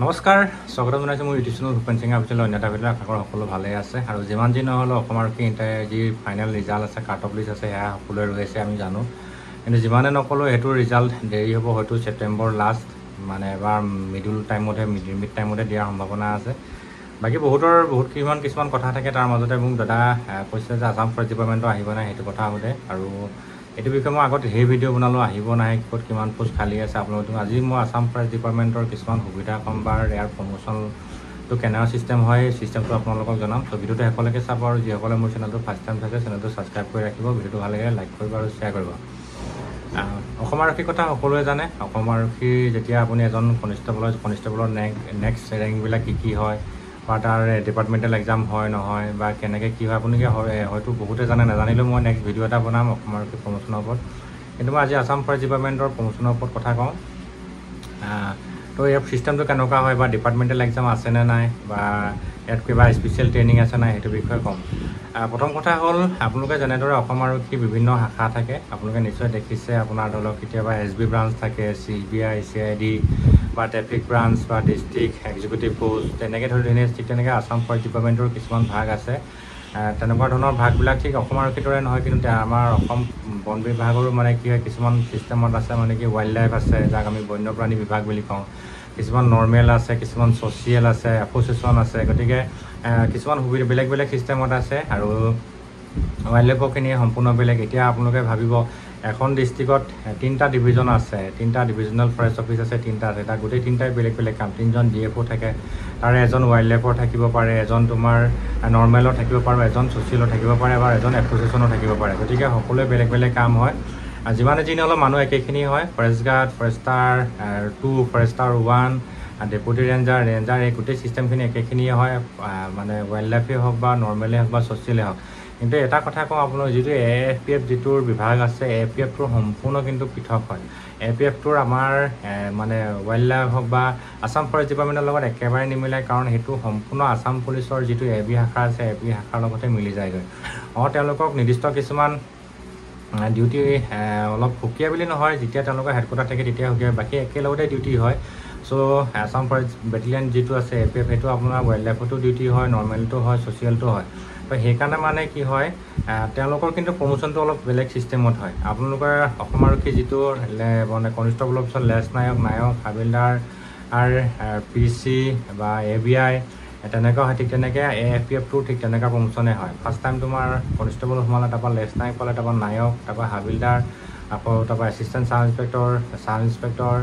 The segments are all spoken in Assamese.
নমস্কাৰ স্বাগতম জনাইছোঁ মোৰ YouTube channel Bhupen Singh official অন্য এটা ভিডিঅ' আশা কৰোঁ সকলো ভালেই আছে আৰু যিমান যি নহ'লেও অসম আৰক্ষী যি ফাইনেল ৰিজাল্ট আছে কাট অফ লিষ্ট আছে সেয়া সকলোৱে ৰৈছে আমি জানো কিন্তু যিমানে নক'লেও সেইটো ৰিজাল্ট দেৰি হ'ব হয়তো ছেপ্টেম্বৰ লাষ্ট মানে এবাৰ মিড টাইমতে দিয়াৰ সম্ভাৱনা আছে বাকী বহুত কিছুমান কথা থাকে তাৰ মাজতে মোক দাদা কৈছে যে আসাম ফৰেষ্ট ডিপাৰ্টমেণ্টৰ আহিব নাই সেইটো কথা সোধে আৰু এইটো বিষয়ে মই আগত সেই ভিডিঅ' বনালোঁ আহিব নাহে ক'ত কিমান পোষ্ট খালী আছে আপোনালোকক আজি মই আসাম ফৰেষ্ট ডিপাৰ্টমেণ্টৰ কিছুমান সুবিধা ক'ম বা ইয়াৰ প্ৰমোশ্যনটো কেনেকুৱা ছিষ্টেম হয় ছিষ্টেমটো আপোনালোকক জনাম ত' ভিডিঅ'টো শেষলৈকে চাব আৰু যিসকলে মোৰ চেনেলটো ফাৰ্ষ্ট টাইম চাইছে চেনেলটো ছাবস্ক্ৰাইব কৰি ৰাখিব ভিডিঅ'টো ভাল লাগে লাইক কৰিব আৰু শ্বেয়াৰ কৰিব অসম আৰক্ষীৰ কথা সকলোৱে জানে অসম আৰক্ষী যেতিয়া আপুনি এজন কনিষ্টেবলৰ নেক্সট ৰেংকবিলাক কি হয় বা তাৰ ডিপাৰ্টমেণ্টেল এক্সাম হয় নহয় বা কেনেকৈ কি হয় আপুনি হয়তো বহুতে জানে নাজানিলেও মই নেক্সট ভিডিঅ' এটা বনাম অসম আৰক্ষী প্ৰমোশ্যনৰ ওপৰত কিন্তু মই আজি আসাম ফৰেষ্ট ডিপাৰ্টমেণ্টৰ প্ৰমোশ্যনৰ ওপৰত কথা কওঁ তো ইয়াৰ ছিষ্টেমটো কেনেকুৱা হয় বা ডিপাৰ্টমেণ্টেল এক্সাম আছেনে নাই বা ইয়াত কিবা স্পেচিয়েল ট্ৰেইনিং আছে নাই সেইটো বিষয়ে ক'ম প্ৰথম কথা হ'ল আপোনালোকে যেনেদৰে অসম আৰক্ষী বিভিন্ন শাখা থাকে আপোনালোকে নিশ্চয় দেখিছে আপোনাৰ ধৰি লওক কেতিয়াবা SB ব্ৰাঞ্চ থাকে CBI CID বা ট্ৰেফিক ব্ৰাঞ্চ বা ডিষ্ট্ৰিক্ট এক্সিকিউটিভ ফ'ৰ্চ তেনেকৈ ঠিক তেনেকৈ আসাম ফৰেষ্ট ডিপাৰ্টমেণ্টৰ কিছুমান ভাগ আছে তেনেকুৱা ধৰণৰ ভাগবিলাক ঠিক অসম আৰক্ষীৰ দৰে নহয় কিন্তু আমাৰ অসম বন বিভাগৰো মানে কি হয় কিছুমান ছিষ্টেমত আছে মানে কি ৱাইল্ড লাইফ আছে যাক আমি বন্যপ্ৰাণী বিভাগ বুলি কওঁ কিছুমান নৰ্মেল আছে কিছুমান ছ'চিয়েল আছে এছ'চিয়েশ্যন আছে গতিকে কিছুমান সুবিধা বেলেগ ছিষ্টেমত আছে আৰু ৱাইল্ড লাইফৰখিনি সম্পূৰ্ণ বেলেগ এতিয়া আপোনালোকে ভাবিব এখন ডিষ্ট্ৰিক্টত 3টা ডিভিজন আছে 3টা ডিভিজনেল ফৰেষ্ট অফিচ আছে 3টা আছে তাত গোটেই 3টাই বেলেগ কাম 3জন DFO থাকে তাৰে এজন ৱাইল্ড লাইফৰ থাকিব পাৰে এজন তোমাৰ নৰ্মেলৰ থাকিব পাৰে এজন ছ'চিয়েলৰ থাকিব পাৰে বা এজন এছ'চিয়েশ্যনৰ থাকিব পাৰে গতিকে সকলোৱে বেলেগ কাম হয় যিমানে যি নহ'লেও মানুহ একেখিনি হয় forest guard Forester 2 Forester 1 deputy ranger এই গোটেই ছিষ্টেমখিনি একেখিনিয়ে হয় মানে ৱাইল্ড লাইফেই হওক বা নৰ্মেলেই হওক বা ছ'চিয়েলেই হওক কিন্তু এটা কথা কওঁ আপোনাৰ যিটো AFPF যিটোৰ বিভাগ আছে AFPFটোৰ সম্পূৰ্ণ কিন্তু পৃথক হয় AFPFটোৰ আমাৰ মানে ৱাইল্ড লাইফ হওক বা আসাম ফৰেষ্ট ডিপাৰ্টমেণ্টৰ লগত একেবাৰে নিমিলে কাৰণ সেইটো সম্পূৰ্ণ আসাম পুলিচৰ যিটো AB শাখা আছে AB শাখাৰ লগতে মিলি যায়গৈ তেওঁলোকক নিৰ্দিষ্ট কিছুমান ডিউটি অলপ সুকীয়া বুলি নহয় যেতিয়া তেওঁলোকৰ হেডকোৱাৰ্টাৰ থাকে তেতিয়া সুকীয়া বাকী একেলগতে ডিউটি হয় চ' আসাম ফৰেষ্ট বেটেলিয়ন যিটো আছে AFPF সেইটো আপোনাৰ ৱাইল্ড লাইফতো ডিউটি হয় নৰ্মেলটো হয় ছ'চিয়েলটো হয় তো সেইকাৰণে মানে কি হয় তেওঁলোকৰ কিন্তু প্ৰমোশ্যনটো অলপ বেলেগ ছিষ্টেমত হয় আপোনালোকৰ অসম আৰক্ষী যিটো মানে কনিষ্টেবল অফিচৰ নায়ক হাবিলদাৰ PC বা ABI তেনেকুৱা হয় ঠিক তেনেকৈ AFPFটো ঠিক তেনেকুৱা প্ৰমোশ্যনে হয় ফাৰ্ষ্ট টাইম তোমাৰ কনিষ্টেবল সোমালে তাৰপৰা নায়ক পালে তাৰপৰা নায়ক তাৰপৰা হাবিলদাৰ আকৌ তাৰপৰা এছিষ্টেণ্ট চাব ইনস্পেক্টৰ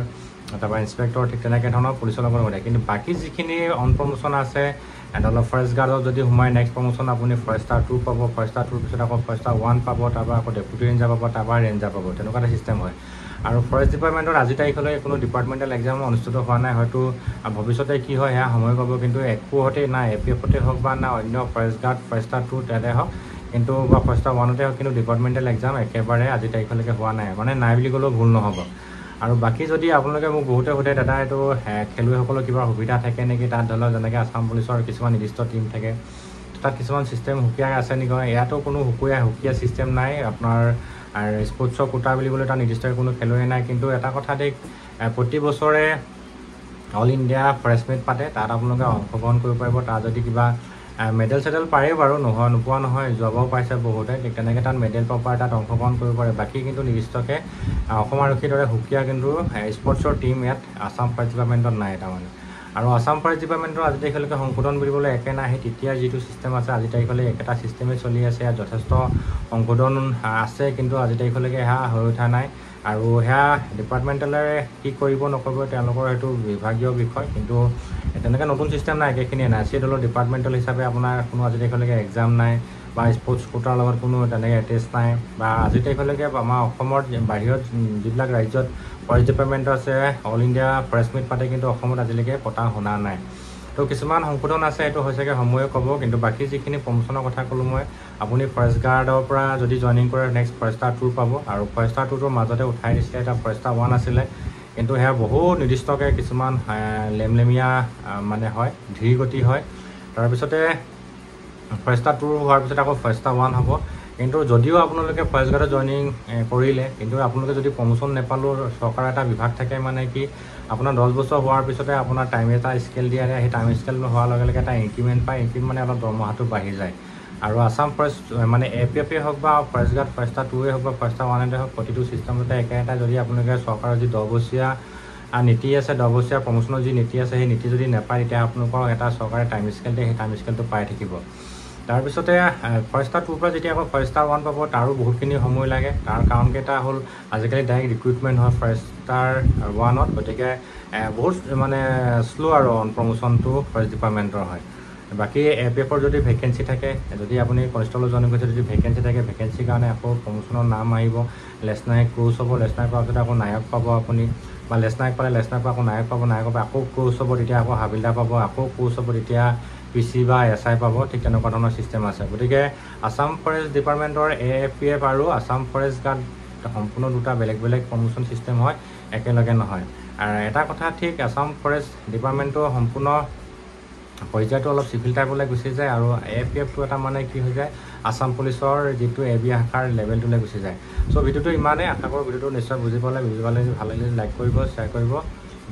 তাৰপৰা ইনস্পেক্টৰ ঠিক তেনেকৈ ধৰণৰ পুলিচৰ লগত সোমায় কিন্তু বাকী যিখিনি অন প্ৰমোশ্যন আছে অলপ ফৰেষ্ট গাৰ্ডত যদি সোমাই নেক্সট প্ৰমোশ্যন আপুনি ফৰেষ্টাৰ 2 পাব ফৰেষ্টাৰ 2 পিছত আকৌ ফৰেষ্টাৰ 1 পাব তাৰপৰা আকৌ ডেপুটি ৰেঞ্জাৰ পাব তাৰপৰা ৰেঞ্জাৰ পাব তেনেকুৱা এটা ছিষ্টেম হয় আৰু ফৰেষ্ট ডিপাৰ্টমেণ্টত আজি তাৰিখলৈ কোনো ডিপাৰ্টমেণ্টেল এক্সাম অনুষ্ঠিত হোৱা নাই হয়তো ভৱিষ্যতে কি হয় সেয়া সময় পাব কিন্তু একোতে না AFPFতে হওক বা না অন্য ফৰেষ্ট গাৰ্ড ফৰেষ্টাৰ 2 তাতে হওক কিন্তু বা ফৰেষ্টাৰ 1তে হওক কিন্তু ডিপাৰ্টমেণ্টেল এক্সাম একেবাৰে আজি তাৰিখলৈকে হোৱা নাই মানে নাই বুলি ক'লেও ভুল নহ'ব আৰু বাকী যদি আপোনালোকে মোক বহুতে সোধে দাদা এইটো খেলুৱৈসকলৰ কিবা সুবিধা থাকে নেকি তাত ধৰি লওক যেনেকৈ আসাম পুলিচৰ কিছুমান নিৰ্দিষ্ট টীম থাকে তাত কিছুমান ছিষ্টেম সুকীয়া আছে নেকি ইয়াতো কোনো সুকীয়া ছিষ্টেম নাই আপোনাৰ স্পৰ্টছৰ কোটা বুলিবলৈ তাত নিৰ্দিষ্ট কোনো খেলুৱৈ নাই কিন্তু এটা কথা দেখ প্ৰতি বছৰে অল ইণ্ডিয়া ফৰেষ্ট মিট পাতে তাত আপোনালোকে অংশগ্ৰহণ কৰিব পাৰিব তাত যদি কিবা মেডেল চেডেল পাৰে বাৰু নোপোৱা নহয় যোৱাবাও পাইছে বহুতে ঠিক তেনেকৈ তাত মেডেল পাব পাৰে তাত অংশগ্ৰহণ কৰিব পাৰে বাকী কিন্তু নিৰ্দিষ্টকৈ অসম আৰক্ষীৰ দৰে সুকীয়া কিন্তু স্পৰ্টছৰ টীম ইয়াত আসাম ফৰেষ্ট ডিপাৰ্টমেণ্টত নাই তাৰমানে আৰু আসাম ফৰেষ্ট ডিপাৰ্টমেণ্টৰ আজি তাৰিখলৈকে সংশোধন বুলিবলৈ একে নাই সেই তেতিয়া যিটো ছিষ্টেম আছে আজি তাৰিখলৈ একেটা ছিষ্টেমেই চলি আছে ইয়াত যথেষ্ট সংশোধন আছে কিন্তু আজি তাৰিখলৈকে সেয়া হৈ উঠা নাই আৰু সেয়া ডিপাৰ্টমেণ্টেলে কি কৰিব নকৰিব তেওঁলোকৰ সেইটো বিভাগীয় বিষয় কিন্তু তেনেকৈ নতুন ছিষ্টেম নাই একেখিনিয়ে নাই ধৰি লওক ডিপাৰ্টমেণ্টেল হিচাপে আপোনাৰ কোনো আজি তাৰিখলৈকে এক্সাম নাই বা স্পৰ্টছ কোটাৰ লগত কোনো তেনেকৈ এটেচ নাই বা আজি তাৰিখলৈকে আমাৰ অসমৰ বাহিৰত যিবিলাক ৰাজ্যত ফৰেষ্ট ডিপাৰ্টমেণ্ট আছে অল ইণ্ডিয়া ফৰেষ্ট মিট পাতে কিন্তু অসমত আজিলৈকে পতা শুনা নাই তো কিছুমান সংশোধন আছে এইটো হৈছেগৈ সময়ে ক'ব কিন্তু বাকী যিখিনি প্ৰমোশ্যনৰ কথা ক'লোঁ মই আপুনি ফৰেষ্ট গাৰ্ডৰ পৰা যদি জইনিং কৰে নেক্সট ফৰেষ্টাৰ 2 পাব আৰু ফৰেষ্টাৰ 2টোৰ মাজতে উঠাই দিছিলে এটা ফৰেষ্টাৰ 1 আছিলে কিন্তু সেয়া বহু নিৰ্দিষ্টকৈ কিছুমান লেমলেমীয়া মানে হয় ধীৰ গতি হয় তাৰপিছতে ফৰেষ্টাৰ 2 হোৱাৰ পিছত আকৌ ফৰেষ্টাৰ 1 হ'ব কিন্তু যদিও আপোনালোকে ফৰেষ্ট গাৰ্ডত জইনিং কৰিলে কিন্তু আপোনালোকে যদি প্ৰমোশ্যন নাপালেও চৰকাৰৰ এটা বিভাগ থাকে মানে কি আপোনাৰ 10 বছৰ হোৱাৰ পিছতে আপোনাৰ টাইম এটা স্কেল দিয়া যায় সেই টাইম স্কেল হোৱাৰ লগে লগে এটা ইনক্ৰিমেণ্ট পায় ইনক্ৰিমেণ্ট মানে অলপ দৰমহাটো বাঢ়ি যায় আৰু আসাম ফৰেষ্ট মানে APF হওক বা ফৰেষ্ট গাৰ্ড ফৰেষ্টাৰ 2 হওক বা ফৰেষ্টাৰ 1 হওক প্ৰতিটো ছিষ্টেমতে একেটা যদি আপোনালোকে চৰকাৰৰ যি 10 বছৰীয়া নীতি আছে 10 বছৰীয়া প্ৰমোশ্যনৰ যি নীতি আছে সেই নীতি যদি নাপায় তেতিয়া আপোনালোকৰ এটা চৰকাৰে টাইম স্কেল দিয়ে সেই টাইম স্কেলটো পাই থাকিব তাৰপিছতে ফৰেষ্টাৰ 2 পৰা যেতিয়া আকৌ ফৰেষ্টাৰ 1 পাব তাৰো বহুতখিনি সময় লাগে তাৰ কাৰণকেইটা হ'ল আজিকালি ডাইৰেক্ট ৰিক্ৰুইটমেণ্ট হয় ফৰেষ্টাৰ 1ত গতিকে বহুত মানে শ্ল' আৰু অন প্ৰমোশ্যনটো ফৰেষ্ট ডিপাৰ্টমেণ্টৰ হয় বাকী APFৰ যদি ভেকেঞ্চি থাকে যদি আপুনি কনষ্টেবল জইন কৰিছে যদি ভেকেঞ্চি থাকে ভেকেঞ্চিৰ কাৰণে আকৌ প্ৰমোশ্যনৰ নাম আহিব লেছনায়ক ক্ৰুজ হ'ব লেছনায়ক কৰাৰ পিছতে আকৌ নায়ক পাব আপুনি বা লেছনায়ক পালে লেছনায়ক পৰা আকৌ নায়ক পাব নায়কৰ পৰা আকৌ ক্ৰুজ হ'ব তেতিয়া আকৌ হাবিলদাৰ পাব আকৌ ক্ৰুজ হ'ব তেতিয়া PC বা SI পাব ঠিক তেনেকুৱা ধৰণৰ ছিষ্টেম আছে গতিকে আসাম ফৰেষ্ট ডিপাৰ্টমেণ্টৰ APF আৰু আসাম ফৰেষ্ট গাৰ্ড সম্পূৰ্ণ দুটা বেলেগ বেলেগ প্ৰমোশ্যন ছিষ্টেম হয় একেলগে নহয় আৰু এটা কথা ঠিক আসাম ফৰেষ্ট ডিপাৰ্টমেণ্টটো সম্পূৰ্ণ পৰ্যায়টো অলপ চিভিল টাইপলৈ গুচি যায় আৰু APFটো এটা মানে কি হৈ যায় আসাম পুলিচৰ যিটো AB শাখাৰ লেভেলটোলৈ গুচি যায় চ' ভিডিঅ'টো ইমানেই আশা কৰোঁ ভিডিঅ'টো নিশ্চয় বুজি পালে ভাল লাগিলে লাইক কৰিব শ্বেয়াৰ কৰিব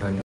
ধন্যবাদ